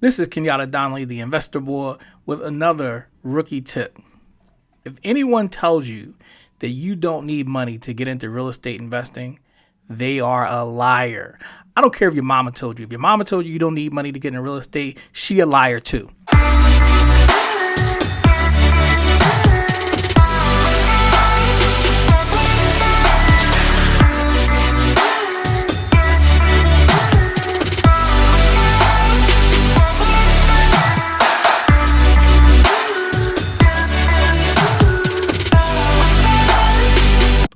This is Kenyatta Donnelly, the Investor Boy, with another rookie tip. If anyone tells you that you don't need money to get into real estate investing, they are a liar. I don't care if your mama told you. If your mama told you you don't need money to get into real estate, she a liar too.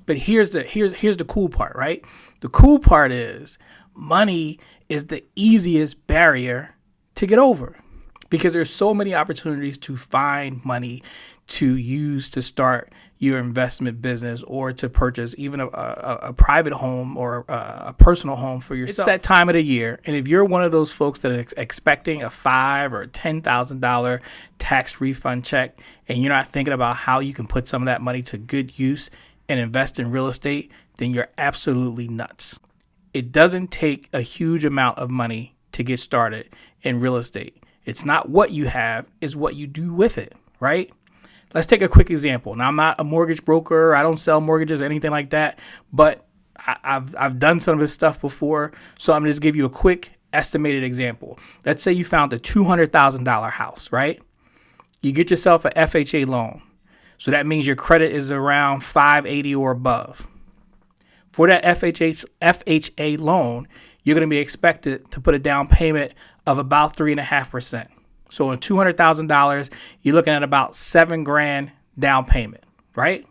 But here's the cool part, right? The cool part is money is the easiest barrier to get over because there's so many opportunities to find money to use to start your investment business or to purchase even a private home or a personal home for yourself. It's that time of the year, and if you're one of those folks that are expecting a $5,000 or $10,000 tax refund check, and you're not thinking about how you can put some of that money to good use and invest in real estate, then you're absolutely nuts. It doesn't take a huge amount of money to get started in real estate. It's not what you have, it's what you do with it, right? Let's take a quick example. Now, I'm not a mortgage broker. I don't sell mortgages or anything like that, but I've done some of this stuff before. So I'm going to just give you a quick estimated example. Let's say you found a $200,000 house, right? You get yourself an FHA loan. So that means your credit is around 580 or above. For that FHA loan, you're going to be expected to put a down payment of about 3.5%. So on $200,000, you're looking at about $7,000 down payment, right?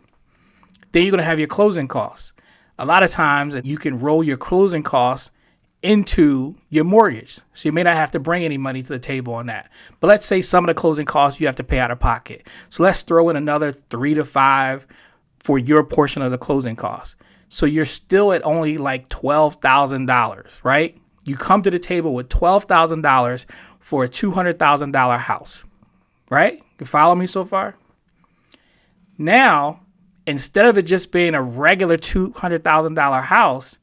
Then you're going to have your closing costs. A lot of times you can roll your closing costs into your mortgage. So you may not have to bring any money to the table on that. But let's say some of the closing costs you have to pay out of pocket. So let's throw in another 3 to 5 for your portion of the closing costs. So you're still at only like $12,000, right? You come to the table with $12,000 for a $200,000 house, right? You follow me so far? Now, instead of it just being a regular $200,000 house,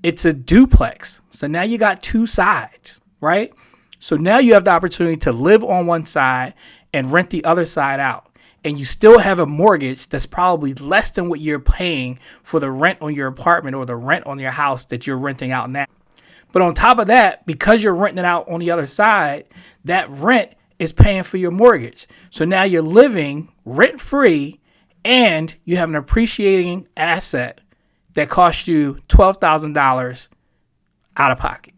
it's a duplex. So now you got two sides, right? So now you have the opportunity to live on one side and rent the other side out. And you still have a mortgage that's probably less than what you're paying for the rent on your apartment or the rent on your house that you're renting out now. But on top of that, because you're renting it out on the other side, that rent is paying for your mortgage. So now you're living rent-free and you have an appreciating asset that cost you $12,000 out of pocket.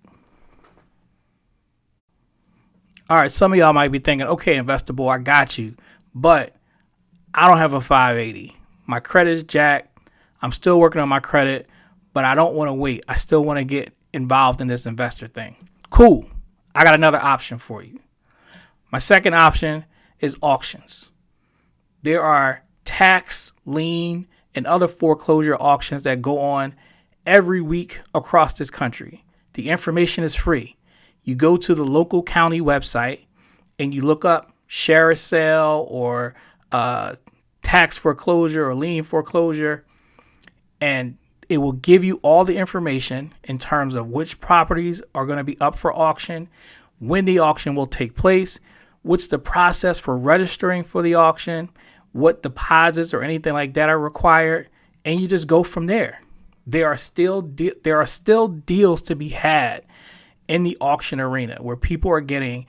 All right, some of y'all might be thinking, okay, Investor Boy, I got you, but I don't have a 580. My credit is jacked. I'm still working on my credit, but I don't want to wait. I still want to get involved in this investor thing. Cool. I got another option for you. My second option is auctions. There are tax, lien, and other foreclosure auctions that go on every week across this country. The information is free. You go to the local county website and you look up sheriff sale or tax foreclosure or lien foreclosure, and it will give you all the information in terms of which properties are going to be up for auction, when the auction will take place, what's the process for registering for the auction, what deposits or anything like that are required, and you just go from there. There are still deals to be had in the auction arena where people are getting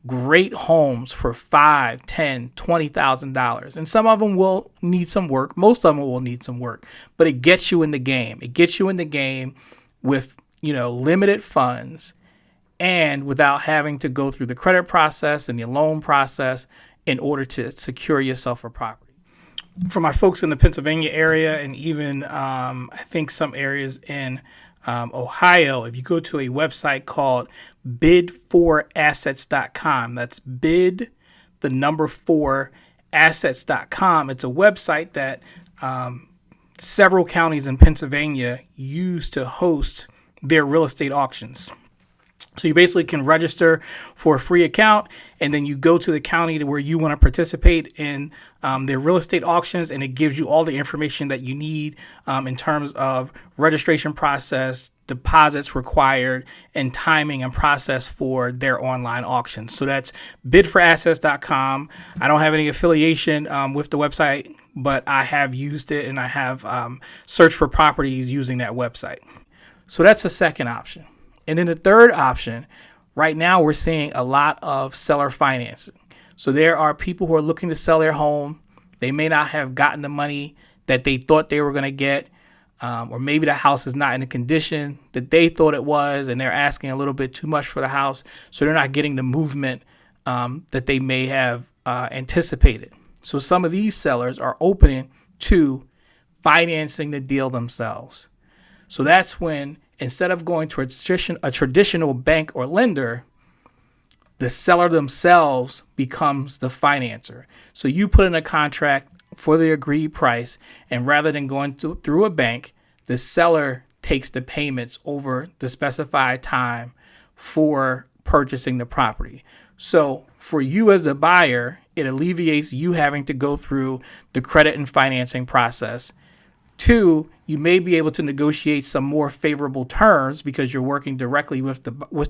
great homes for $5,000, $10,000, $20,000, and some of them will need some work. Most of them will need some work, but it gets you in the game. It gets you in the game with limited funds and without having to go through the credit process and the loan process in order to secure yourself a property. For my folks in the Pennsylvania area and even I think some areas in Ohio, if you go to a website called bid4assets.com, that's bid, the number 4 assets.com. It's a website that several counties in Pennsylvania use to host their real estate auctions. So you basically can register for a free account, and then you go to the county to where you want to participate in their real estate auctions, and it gives you all the information that you need in terms of registration process, deposits required, and timing and process for their online auctions. So that's bidforassets.com. I don't have any affiliation with the website, but I have used it, and I have searched for properties using that website. So that's the second option. And then the third option, right now we're seeing a lot of seller financing. So there are people who are looking to sell their home. They may not have gotten the money that they thought they were going to get, or maybe the house is not in the condition that they thought it was, and they're asking a little bit too much for the house. So they're not getting the movement that they may have anticipated. So some of these sellers are opening to financing the deal themselves. So that's when, instead of going to a traditional bank or lender, the seller themselves becomes the financer. So you put in a contract for the agreed price, and rather than going through a bank, the seller takes the payments over the specified time for purchasing the property. So for you as the buyer, it alleviates you having to go through the credit and financing process. Two, you may be able to negotiate some more favorable terms because you're working directly with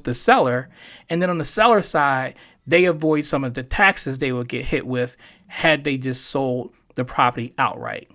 the seller. And then on the seller side, they avoid some of the taxes they would get hit with had they just sold the property outright.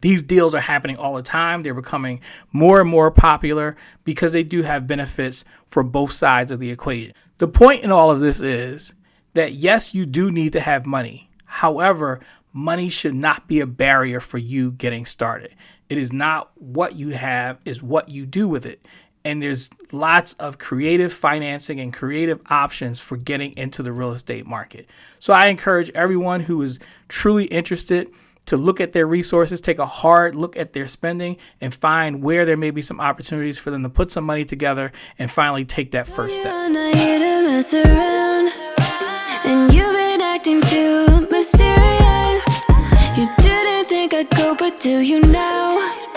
These deals are happening all the time. They're becoming more and more popular because they do have benefits for both sides of the equation. The point in all of this is that, yes, you do need to have money. However, money should not be a barrier for you getting started. It is not what you have, is what you do with it. And there's lots of creative financing and creative options for getting into the real estate market. So I encourage everyone who is truly interested to look at their resources, take a hard look at their spending, and find where there may be some opportunities for them to put some money together and finally take that first step. You're not here to mess around, and you've been acting too mysterious. You didn't think I'd go, but do you now?